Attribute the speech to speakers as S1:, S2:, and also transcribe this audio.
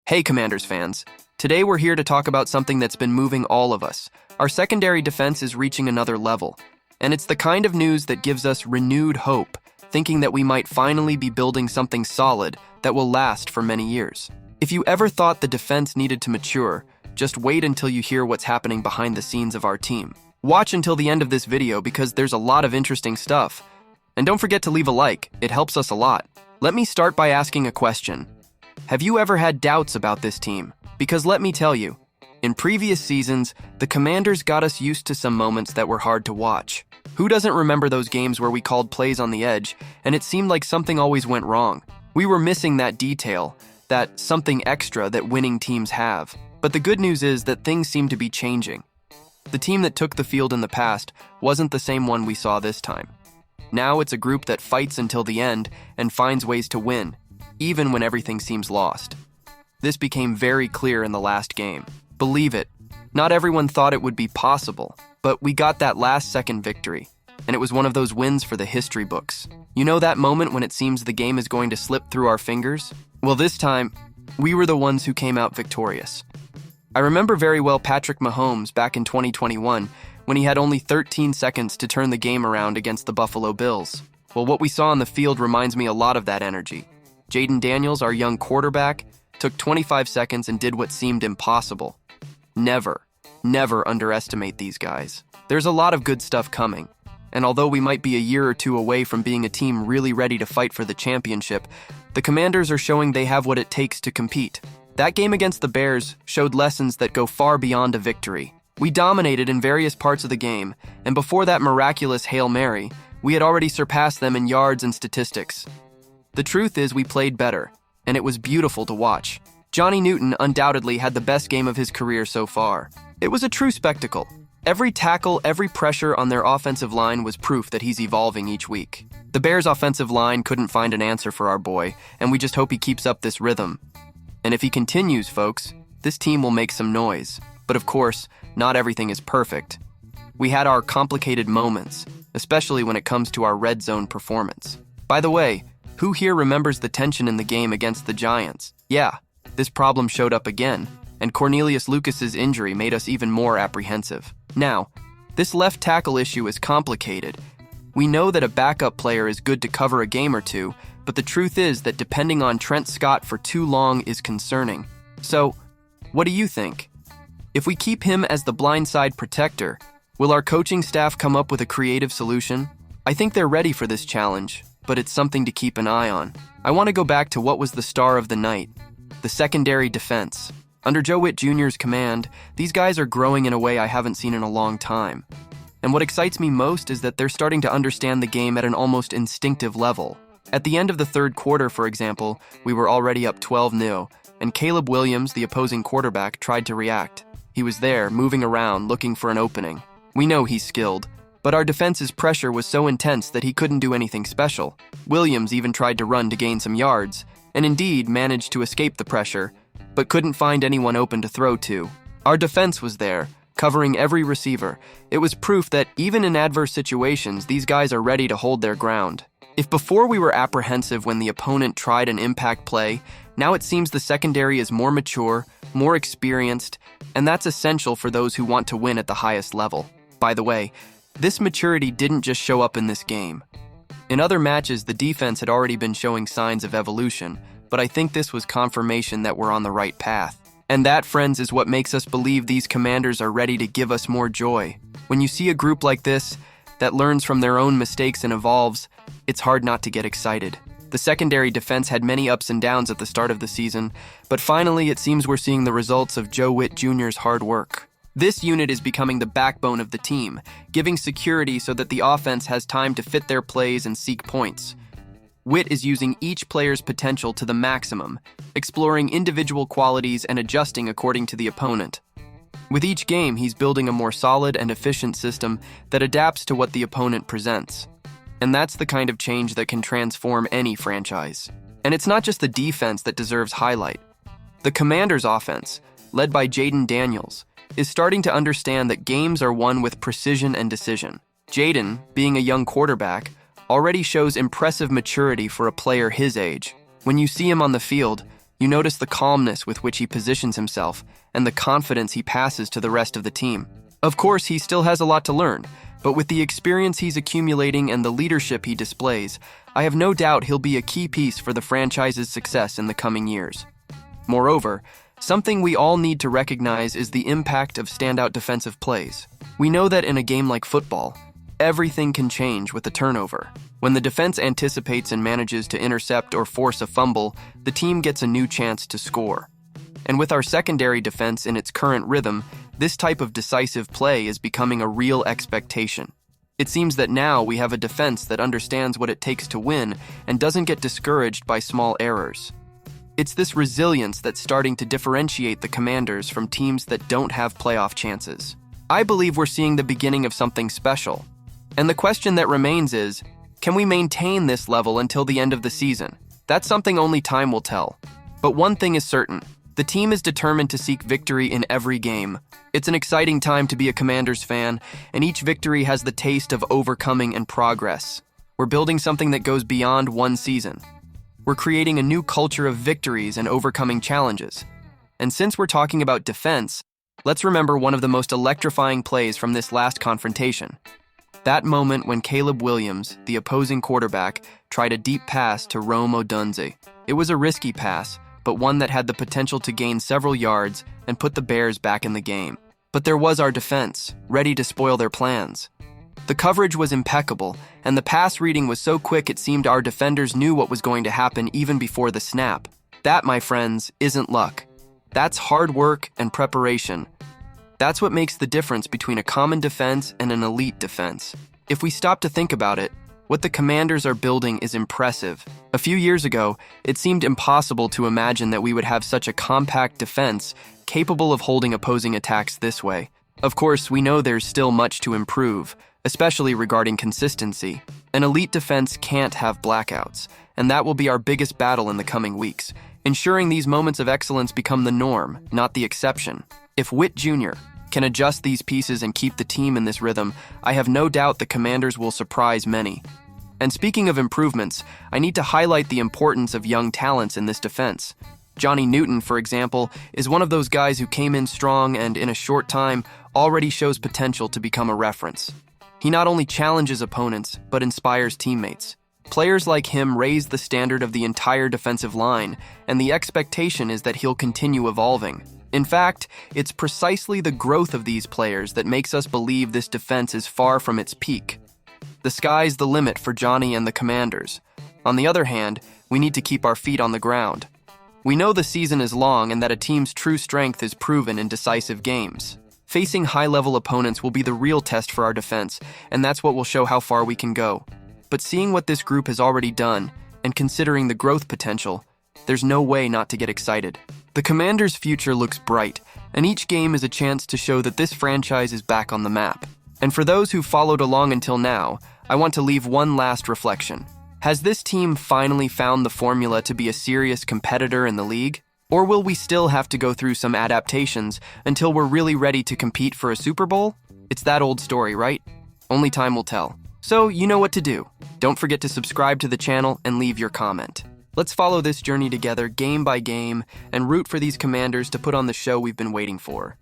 S1: Hey Commanders fans, today we're here to talk about something that's been moving all of us. Our secondary defense is reaching another level, and it's the kind of news that gives us renewed hope, thinking that we might finally be building something solid that will last for many years. If you ever thought the defense needed to mature, just wait until you hear what's happening behind the scenes of our team. Watch until the end of this video because there's a lot of interesting stuff. And don't forget to leave a like, it helps us a lot. Let me start by asking a question. Have you ever had doubts about this team? Because let me tell you, in previous seasons, the Commanders got us used to some moments that were hard to watch. Who doesn't remember those games where we called plays on the edge, and it seemed like something always went wrong? We were missing that detail, that something extra that winning teams have. But the good news is that things seem to be changing. The team that took the field in the past wasn't the same one we saw this time. Now it's a group that fights until the end and finds ways to win, even when everything seems lost. This became very clear in the last game. Believe it, not everyone thought it would be possible, but we got that last-second victory, and it was one of those wins for the history books. You know that moment when it seems the game is going to slip through our fingers? Well, this time, we were the ones who came out victorious. I remember very well Patrick Mahomes back in 2021 when he had only 13 seconds to turn the game around against the Buffalo Bills. Well, what we saw on the field reminds me a lot of that energy. Jaden Daniels, our young quarterback, took 25 seconds and did what seemed impossible. Never underestimate these guys. There's a lot of good stuff coming, and although we might be a year or two away from being a team really ready to fight for the championship, the Commanders are showing they have what it takes to compete. That game against the Bears showed lessons that go far beyond a victory. We dominated in various parts of the game, and before that miraculous Hail Mary, we had already surpassed them in yards and statistics. The truth is we played better, and it was beautiful to watch. Johnny Newton undoubtedly had the best game of his career so far. It was a true spectacle. Every tackle, every pressure on their offensive line was proof that he's evolving each week. The Bears' offensive line couldn't find an answer for our boy, and we just hope he keeps up this rhythm. And if he continues, folks, this team will make some noise. But of course, not everything is perfect. We had our complicated moments, especially when it comes to our red zone performance. By the way, who here remembers the tension in the game against the Giants? Yeah, this problem showed up again, and Cornelius Lucas's injury made us even more apprehensive. Now, this left tackle issue is complicated. We know that a backup player is good to cover a game or two, but the truth is that depending on Trent Scott for too long is concerning. So, what do you think? If we keep him as the blindside protector, will our coaching staff come up with a creative solution? I think they're ready for this challenge, but it's something to keep an eye on. I want to go back to what was the star of the night, the secondary defense. Under Joe Witt Jr.'s command, these guys are growing in a way I haven't seen in a long time. And what excites me most is that they're starting to understand the game at an almost instinctive level. At the end of the third quarter, for example, we were already up 12-0, and Caleb Williams, the opposing quarterback, tried to react. He was there, moving around, looking for an opening. We know he's skilled, but our defense's pressure was so intense that he couldn't do anything special. Williams even tried to run to gain some yards, and indeed managed to escape the pressure, but couldn't find anyone open to throw to. Our defense was there, covering every receiver. It was proof that even in adverse situations, these guys are ready to hold their ground. If before we were apprehensive when the opponent tried an impact play, now it seems the secondary is more mature, more experienced, and that's essential for those who want to win at the highest level. By the way, this maturity didn't just show up in this game. In other matches, the defense had already been showing signs of evolution, but I think this was confirmation that we're on the right path. And that, friends, is what makes us believe these Commanders are ready to give us more joy. When you see a group like this, that learns from their own mistakes and evolves, it's hard not to get excited. The secondary defense had many ups and downs at the start of the season, but finally it seems we're seeing the results of Joe Witt Jr.'s hard work. This unit is becoming the backbone of the team, giving security so that the offense has time to fit their plays and seek points. Witt is using each player's potential to the maximum, exploring individual qualities and adjusting according to the opponent. With each game, he's building a more solid and efficient system that adapts to what the opponent presents. And that's the kind of change that can transform any franchise. And it's not just the defense that deserves highlight. The Commanders' offense, led by Jaden Daniels, is starting to understand that games are won with precision and decision. Jaden, being a young quarterback, already shows impressive maturity for a player his age. When you see him on the field, You notice the calmness with which he positions himself and the confidence he passes to the rest of the team. Of course, he still has a lot to learn, but with the experience he's accumulating and the leadership he displays, I have no doubt he'll be a key piece for the franchise's success in the coming years. Moreover, something we all need to recognize is the impact of standout defensive plays. We know that in a game like football, everything can change with a turnover. When the defense anticipates and manages to intercept or force a fumble, the team gets a new chance to score. And with our secondary defense in its current rhythm, this type of decisive play is becoming a real expectation. It seems that now we have a defense that understands what it takes to win and doesn't get discouraged by small errors. It's this resilience that's starting to differentiate the Commanders from teams that don't have playoff chances. I believe we're seeing the beginning of something special. And the question that remains is, can we maintain this level until the end of the season? That's something only time will tell. But one thing is certain, the team is determined to seek victory in every game. It's an exciting time to be a Commanders fan, and each victory has the taste of overcoming and progress. We're building something that goes beyond one season. We're creating a new culture of victories and overcoming challenges. And since we're talking about defense, let's remember one of the most electrifying plays from this last confrontation. That moment when Caleb Williams, the opposing quarterback, tried a deep pass to Rome Odunze. It was a risky pass, but one that had the potential to gain several yards and put the Bears back in the game. But there was our defense, ready to spoil their plans. The coverage was impeccable, and the pass reading was so quick it seemed our defenders knew what was going to happen even before the snap. That, my friends, isn't luck. That's hard work and preparation. That's what makes the difference between a common defense and an elite defense. If we stop to think about it, what the Commanders are building is impressive. A few years ago, it seemed impossible to imagine that we would have such a compact defense capable of holding opposing attacks this way. Of course, we know there's still much to improve, especially regarding consistency. An elite defense can't have blackouts, and that will be our biggest battle in the coming weeks, ensuring these moments of excellence become the norm, not the exception. If Witt Jr. can adjust these pieces and keep the team in this rhythm, I have no doubt the Commanders will surprise many. And speaking of improvements, I need to highlight the importance of young talents in this defense. Johnny Newton, for example, is one of those guys who came in strong and in a short time already shows potential to become a reference. He not only challenges opponents, but inspires teammates. Players like him raise the standard of the entire defensive line, and the expectation is that he'll continue evolving. In fact, it's precisely the growth of these players that makes us believe this defense is far from its peak. The sky's the limit for Johnny and the Commanders. On the other hand, we need to keep our feet on the ground. We know the season is long and that a team's true strength is proven in decisive games. Facing high-level opponents will be the real test for our defense, and that's what will show how far we can go. But seeing what this group has already done, and considering the growth potential, there's no way not to get excited. The Commanders' future looks bright, and each game is a chance to show that this franchise is back on the map. And for those who followed along until now, I want to leave one last reflection. Has this team finally found the formula to be a serious competitor in the league? Or will we still have to go through some adaptations until we're really ready to compete for a Super Bowl? It's that old story, right? Only time will tell. So you know what to do. Don't forget to subscribe to the channel and leave your comment. Let's follow this journey together game by game and root for these Commanders to put on the show we've been waiting for.